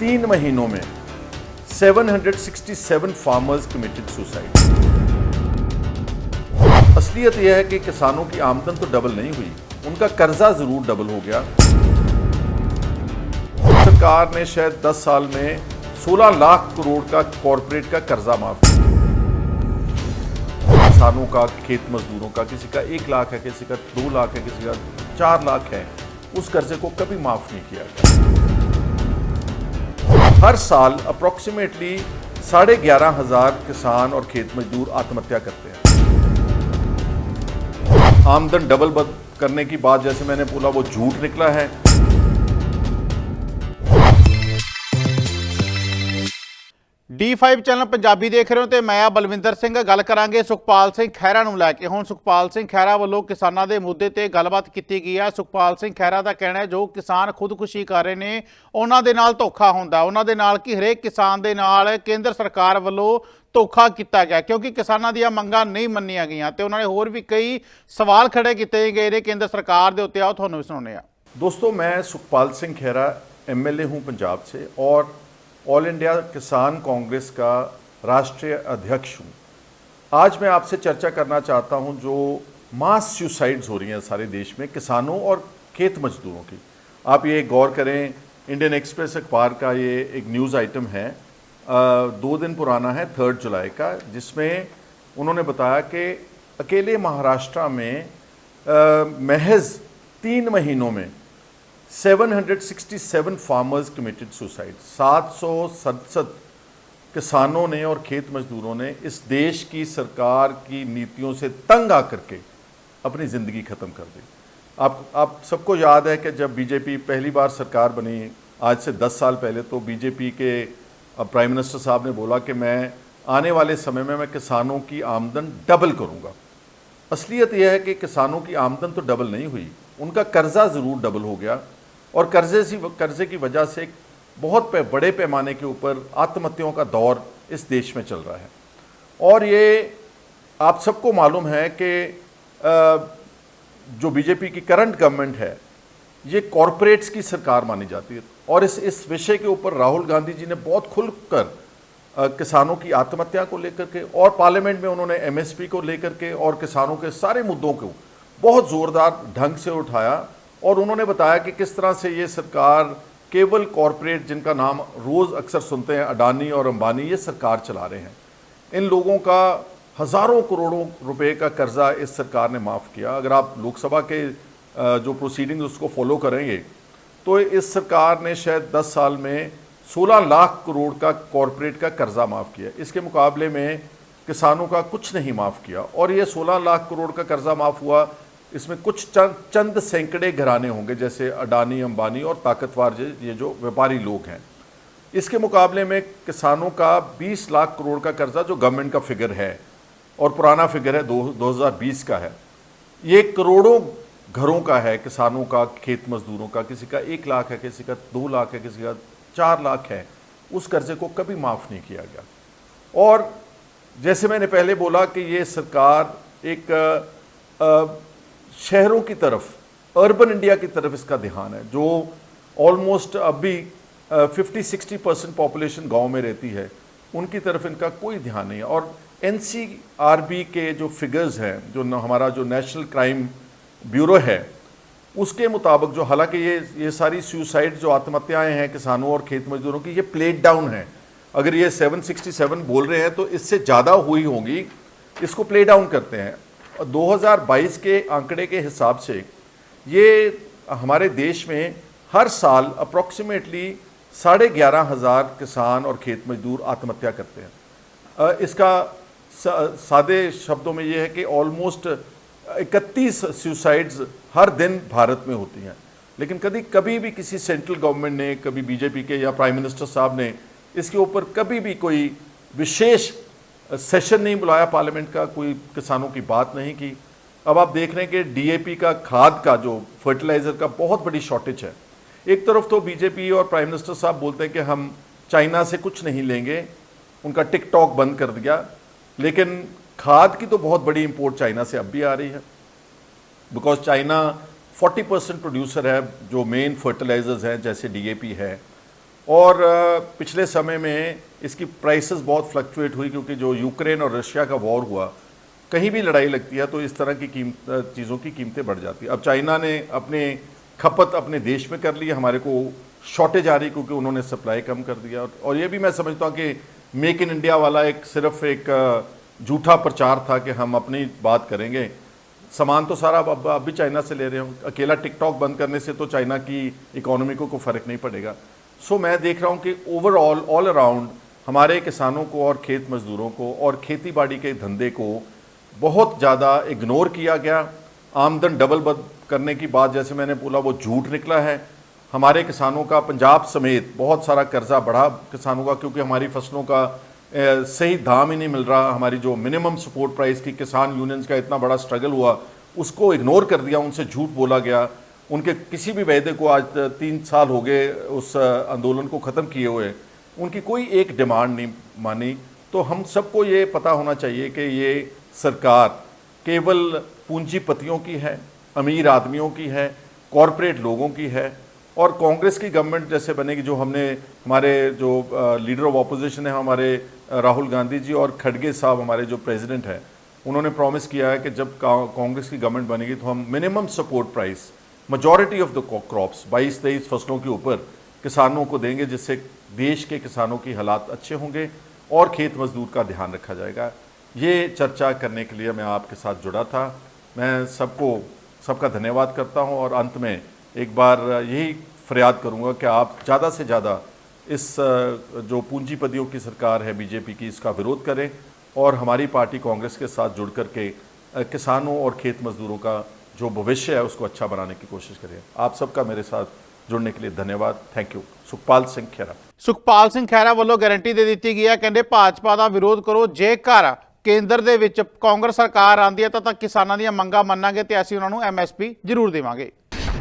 3 महीनों में 767 farmers committed suicide. असलियत यह है कि किसानों की आमदन तो डबल नहीं हुई, उनका कर्जा जरूर डबल हो गया। सरकार ने शायद 10 साल में 16 लाख करोड़ का कॉरपोरेट का कर्जा माफ किया। किसानों का, खेत मजदूरों का, किसी का 1 लाख है, किसी का 2 लाख है, किसी का 4 लाख है, उस कर्जे को कभी माफ नहीं किया गया। हर साल अप्रोक्सीमेटली 11,500 किसान और खेत मजदूर आत्महत्या करते हैं। आमदन डबल करने की बात जैसे मैंने बोला वो झूठ निकला है। D5 ਚੈਨਲ ਪੰਜਾਬੀ ਦੇਖ ਰਹੇ ਹੋ ਤੇ ਮੈਂ ਬਲਵਿੰਦਰ ਸਿੰਘ ਗੱਲ ਕਰਾਂਗੇ ਸੁਖਪਾਲ ਸਿੰਘ ਖਹਿਰਾ ਨੂੰ ਲੈ ਕੇ। ਹੁਣ ਸੁਖਪਾਲ ਸਿੰਘ ਖਹਿਰਾ ਵੱਲੋਂ ਕਿਸਾਨਾਂ ਦੇ ਮੁੱਦੇ ਤੇ ਗੱਲਬਾਤ ਕੀਤੀ ਗਈ ਹੈ। ਸੁਖਪਾਲ ਸਿੰਘ ਖਹਿਰਾ ਦਾ ਕਹਿਣਾ ਹੈ ਜੋ ਕਿਸਾਨ ਖੁਦਕੁਸ਼ੀ ਕਰ ਰਹੇ ਨੇ ਉਹਨਾਂ ਦੇ ਨਾਲ ਧੋਖਾ ਹੁੰਦਾ, ਉਹਨਾਂ ਦੇ ਨਾਲ ਕਿ ਹਰੇਕ ਕਿਸਾਨ ਦੇ ਨਾਲ ਕੇਂਦਰ ਸਰਕਾਰ ਵੱਲੋਂ ਧੋਖਾ ਕੀਤਾ ਗਿਆ ਕਿਉਂਕਿ ਕਿਸਾਨਾਂ ਦੀਆਂ ਮੰਗਾਂ ਨਹੀਂ ਮੰਨੀਆਂ ਗਈਆਂ ਤੇ ਉਹਨਾਂ ਨੇ ਹੋਰ ਵੀ ਕਈ ਸਵਾਲ ਖੜੇ ਕੀਤੇ ਗਏ ਨੇ ਕੇਂਦਰ ਸਰਕਾਰ ਦੇ ਉੱਤੇ। ਆਓ ਤੁਹਾਨੂੰ ਵੀ ਸੁਣਾਉਂਦੇ ਆ। दोस्तों, मैं सुखपाल सिंह खैरा MLA हूं पंजाब से और ऑल इंडिया किसान कांग्रेस का राष्ट्रीय अध्यक्ष हूं। आज मैं आपसे चर्चा करना चाहता हूं जो मास सुसाइड्स हो रही हैं सारे देश में किसानों और खेत मजदूरों की। आप ये गौर करें, इंडियन एक्सप्रेस अखबार का ये एक न्यूज़ आइटम है, 2 दिन पुराना है, 3 जुलाई का, जिसमें उन्होंने बताया कि अकेले महाराष्ट्र में महज 3 महीनों में 767 फार्मर्स कमिटेड सुसाइड। 767 किसानों ने और खेत मजदूरों ने इस देश की सरकार की नीतियों से तंग आकर के अपनी ज़िंदगी ख़त्म कर दी। आप सबको याद है कि जब बीजेपी पहली बार सरकार बनी आज से 10 साल पहले, तो बीजेपी के प्राइम मिनिस्टर साहब ने बोला कि मैं आने वाले समय में मैं किसानों की आमदन डबल करूँगा। असलियत यह है कि किसानों की आमदन तो डबल नहीं हुई, उनका कर्जा ज़रूर डबल हो गया और कर्जे की वजह से बहुत बड़े पैमाने के ऊपर आत्महत्याओं का दौर इस देश में चल रहा है। और ये आप सबको मालूम है कि जो बीजेपी की करंट गवर्नमेंट है ये कॉरपोरेट्स की सरकार मानी जाती है और इस विषय के ऊपर राहुल गांधी जी ने बहुत खुलकर किसानों की आत्महत्या को लेकर के और पार्लियामेंट में उन्होंने MSP को लेकर के और किसानों के सारे मुद्दों को बहुत ज़ोरदार ढंग से उठाया और उन्होंने बताया कि किस तरह से ये सरकार केवल कॉरपोरेट, जिनका नाम रोज़ अक्सर सुनते हैं, अडानी और अंबानी, ये सरकार चला रहे हैं। इन लोगों का हज़ारों करोड़ों रुपए का कर्जा इस सरकार ने माफ़ किया। अगर आप लोकसभा के जो प्रोसीडिंग्स उसको फॉलो करेंगे तो इस सरकार ने शायद 10 साल में 16 लाख करोड़ का कॉरपोरेट का कर्जा माफ़ किया। इसके मुकाबले में किसानों का कुछ नहीं माफ़ किया। और ये 16 लाख करोड़ का कर्जा माफ़ हुआ, इसमें कुछ चंद सैकड़े घराने होंगे जैसे अडानी, अंबानी और ताकतवर ये जो व्यापारी लोग हैं। इसके मुकाबले में किसानों का 20 लाख करोड़ का कर्जा, जो गवर्नमेंट का फिगर है और पुराना फिगर है 2020 का है, ये करोड़ों घरों का है, किसानों का, खेत मजदूरों का। किसी का 1 लाख है, किसी का 2 लाख है, किसी का 4 लाख है। उस कर्जे को कभी माफ़ नहीं किया गया। और जैसे मैंने पहले बोला कि ये सरकार एक शहरों की तरफ, अर्बन इंडिया की तरफ इसका ध्यान है, जो ऑलमोस्ट अभी 50-60% पॉपुलेशन गांव में रहती है, उनकी तरफ इनका कोई ध्यान नहीं है। और NCRB के जो फिगर्स हैं, जो हमारा जो नेशनल क्राइम ब्यूरो है, उसके मुताबिक जो, हालांकि ये सारी सुसाइड जो आत्महत्याएं हैं किसानों और खेत मजदूरों की, ये प्लेट डाउन है। अगर ये 767 बोल रहे हैं तो इससे ज़्यादा हुई होंगी, इसको प्ले डाउन करते हैं। 2022 के आंकड़े के हिसाब से ये हमारे देश में हर साल अप्रोक्सीमेटली 11,500 किसान और खेत मजदूर आत्महत्या करते हैं। इसका सादे शब्दों में ये है कि ऑलमोस्ट 31 सुसाइड्स हर दिन भारत में होती हैं। लेकिन कभी भी किसी सेंट्रल गवर्नमेंट ने, कभी बीजेपी के या प्राइम मिनिस्टर साहब ने इसके ऊपर कभी भी कोई विशेष सेशन नहीं बुलाया पार्लियामेंट का, कोई किसानों की बात नहीं की। अब आप देख रहे हैं कि DAP का, खाद का, जो फर्टिलाइज़र का बहुत बड़ी शॉर्टेज है। एक तरफ तो बीजेपी और प्राइम मिनिस्टर साहब बोलते हैं कि हम चाइना से कुछ नहीं लेंगे, उनका टिकटॉक बंद कर दिया, लेकिन खाद की तो बहुत बड़ी इंपोर्ट चाइना से अब भी आ रही है, बिकॉज चाइना 40% प्रोड्यूसर है जो मेन फर्टिलाइजर्स हैं जैसे DAP है। और पिछले समय में इसकी प्राइसेस बहुत फ्लक्चुएट हुई, क्योंकि जो यूक्रेन और रशिया का वॉर हुआ, कहीं भी लड़ाई लगती है तो इस तरह की चीज़ों की कीमतें बढ़ जाती है। अब चाइना ने अपने खपत अपने देश में कर ली, हमारे को शॉर्टेज आ रही क्योंकि उन्होंने सप्लाई कम कर दिया। और ये भी मैं समझता हूँ कि मेक इन इंडिया वाला सिर्फ एक झूठा प्रचार था कि हम अपनी बात करेंगे। सामान तो सारा अब भी चाइना से ले रहे हो। अकेला टिकटॉक बंद करने से तो चाइना की इकोनॉमी को फ़र्क नहीं पड़ेगा। सो मैं देख रहा हूँ कि ओवरऑल ऑल अराउंड हमारे किसानों को और खेत मजदूरों को और खेती बाड़ी के धंधे को बहुत ज़्यादा इग्नोर किया गया। आमदन डबल करने की बात जैसे मैंने बोला वो झूठ निकला है। हमारे किसानों का पंजाब समेत बहुत सारा कर्जा बढ़ा किसानों का, क्योंकि हमारी फसलों का सही दाम ही नहीं मिल रहा। हमारी जो मिनिमम सपोर्ट प्राइस की किसान यूनियंस का इतना बड़ा स्ट्रगल हुआ, उसको इग्नोर कर दिया, उनसे झूठ बोला गया। उनके किसी भी वायदे को आज 3 साल हो गए उस आंदोलन को ख़त्म किए हुए, उनकी कोई एक डिमांड नहीं मानी। तो हम सबको ये पता होना चाहिए कि ये सरकार केवल पूंजीपतियों की है, अमीर आदमियों की है, कॉरपोरेट लोगों की है। और कांग्रेस की गवर्नमेंट जैसे बनेगी, जो हमारे जो लीडर ऑफ ऑपोजिशन है हमारे राहुल गांधी जी और खड़गे साहब हमारे जो प्रेसिडेंट हैं, उन्होंने प्रॉमिस किया है कि जब कांग्रेस की गवर्नमेंट बनेगी तो हम minimum support price majority of the crops 22-23 फसलों के ऊपर किसानों को देंगे, जिससे देश के किसानों की हालात अच्छे होंगे और खेत मजदूर का ध्यान रखा जाएगा। ये चर्चा करने के लिए मैं आपके साथ जुड़ा था। मैं सबका धन्यवाद करता हूं और अंत में एक बार यही फरियाद करूंगा कि आप ज़्यादा से ज़्यादा इस जो पूंजीपतियों की सरकार है बीजेपी की, इसका विरोध करें और हमारी पार्टी कांग्रेस के साथ जुड़ करके किसानों और खेत मजदूरों का जो भविष्य है उसको अच्छा बनाने की कोशिश करें। आप सबका मेरे साथ जुड़ने के लिए धन्यवाद। Thank you. सुखपाल सिंह खैरा। ਸੁਖਪਾਲ ਸਿੰਘ ਖਹਿਰਾ ਵੱਲੋਂ ਗਾਰੰਟੀ ਦੇ ਦਿੱਤੀ ਗਈ ਹੈ, ਕਹਿੰਦੇ ਭਾਜਪਾ ਦਾ ਵਿਰੋਧ ਕਰੋ, ਜੇਕਰ ਕੇਂਦਰ ਦੇ ਵਿੱਚ ਕਾਂਗਰਸ ਸਰਕਾਰ ਆਂਦੀ ਹੈ ਤਾਂ ਕਿਸਾਨਾਂ ਦੀਆਂ ਮੰਗਾਂ ਮੰਨਾਂਗੇ ਤੇ ਅਸੀਂ ਉਹਨਾਂ ਨੂੰ ਐਮਐਸਪੀ ਜ਼ਰੂਰ ਦੇਵਾਂਗੇ।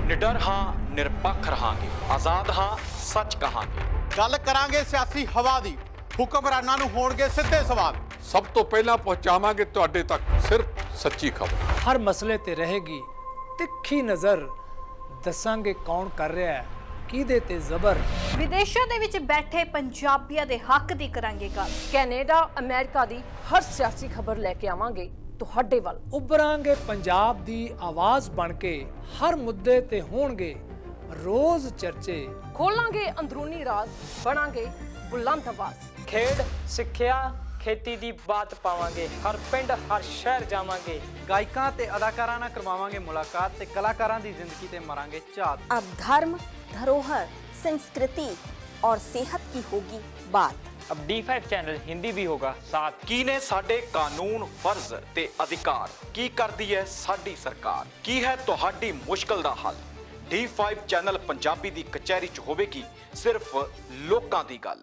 निडर हाँ निरपक्ष रहांगे, आजाद हाँ सच कहांगे। ਗੱਲ ਕਰਾਂਗੇ ਸਿਆਸੀ ਹਵਾ ਦੀ, ਹੁਕਮਰਾਨਾਂ ਨੂੰ ਹੋਣਗੇ ਸਿੱਧੇ ਸਵਾਲ। ਸਭ ਤੋਂ ਪਹਿਲਾਂ ਪਹੁੰਚਾਵਾਂਗੇ ਤੁਹਾਡੇ ਤੱਕ ਸਿਰਫ ਸੱਚੀ ਖਬਰ। हर मसले ते रहेगी तिखी नज़र, दसांगे कौन कर रहा है किहदे ते ਜ਼ਬਰ। ਵਿਦੇਸ਼ਾਂ ਦੇ ਵਿੱਚ ਬੈਠੇ ਪੰਜਾਬੀਆਂ ਦੇ ਹੱਕ ਦੀ ਕਰਾਂਗੇ ਗੱਲ। ਕੈਨੇਡਾ ਅਮਰੀਕਾ ਦੀ ਹਰ ਸਿਆਸੀ ਖਬਰ ਲੈ ਕੇ ਆਵਾਂਗੇ ਤੁਹਾਡੇ ਵੱਲ। ਉਭਰਾਂਗੇ ਪੰਜਾਬ ਦੀ ਆਵਾਜ਼ ਬਣ ਕੇ, ਹਰ ਮੁੱਦੇ ਤੇ ਹੋਣਗੇ ਰੋਜ਼ ਚਰਚੇ। ਖੋਲਾਂਗੇ ਅੰਦਰੂਨੀ ਰਾਜ਼, ਬਣਾਂਗੇ ਬੁਲੰਦ ਆਵਾਜ਼। ਖੇਡ, ਸਿੱਖਿਆ, ਖੇਤੀ ਦੀ ਬਾਤ ਪਾਵਾਂਗੇ, ਹਰ ਪਿੰਡ ਹਰ ਸ਼ਹਿਰ ਜਾਵਾਂਗੇ। ਗਾਇਕਾਂ ਤੇ ਅਦਾਕਾਰਾਂ ਨਾਲ ਕਰਵਾਵਾਂਗੇ ਮੁਲਾਕਾਤ ਤੇ ਕਲਾਕਾਰਾਂ ਦੀ ਜ਼ਿੰਦਗੀ ਤੇ ਮਾਰਾਂਗੇ ਝਾਤ। अब धर्म, धरोहर, संस्कृति और सेहत की होगी बात। अब D5 चैनल हिंदी भी होगा साथ। ਕੀ ਨੇ ਸਾਡੇ ਕਾਨੂੰਨ, ਫਰਜ਼ ਤੇ ਅਧਿਕਾਰ? ਕੀ ਕਰਦੀ ਹੈ ਸਾਡੀ ਸਰਕਾਰ? ਕੀ ਹੈ ਤੁਹਾਡੀ ਮੁਸ਼ਕਲ ਦਾ ਹੱਲ? D5 ਚੈਨਲ ਪੰਜਾਬੀ ਦੀ ਕਚਹਿਰੀ 'ਚ ਹੋਵੇਗੀ ਸਿਰਫ ਲੋਕਾਂ ਦੀ ਗੱਲ।